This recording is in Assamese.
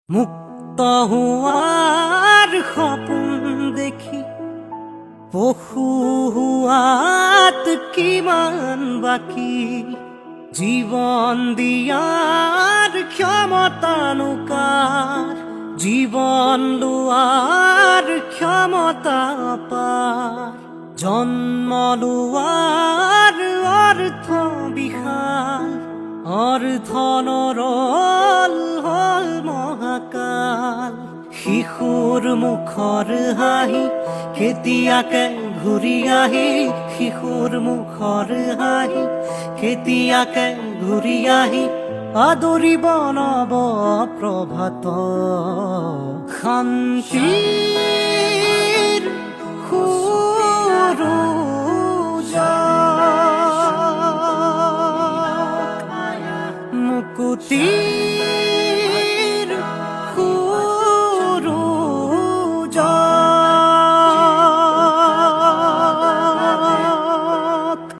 মুক্ত হোৱাৰ সপোন দেখি পশু হোৱাত কিমান বাকী জীৱন দিয়াৰ ক্ষমতানো কাৰ জীৱন লোৱাৰ ক্ষমতা পাৰ জন্ম লোৱাৰ অৰ্থ বিশাল অৰ্থ নৰল হল মহাকাল শিশুৰ মুখৰ হাঁহি কেতিয়াকে ঘূৰি আহি শিশুৰ মুখৰ হাঁহি কেতিয়াকে ঘূৰি আহি আদৰিব নব প্ৰভাত শান্তিৰ মুকুতি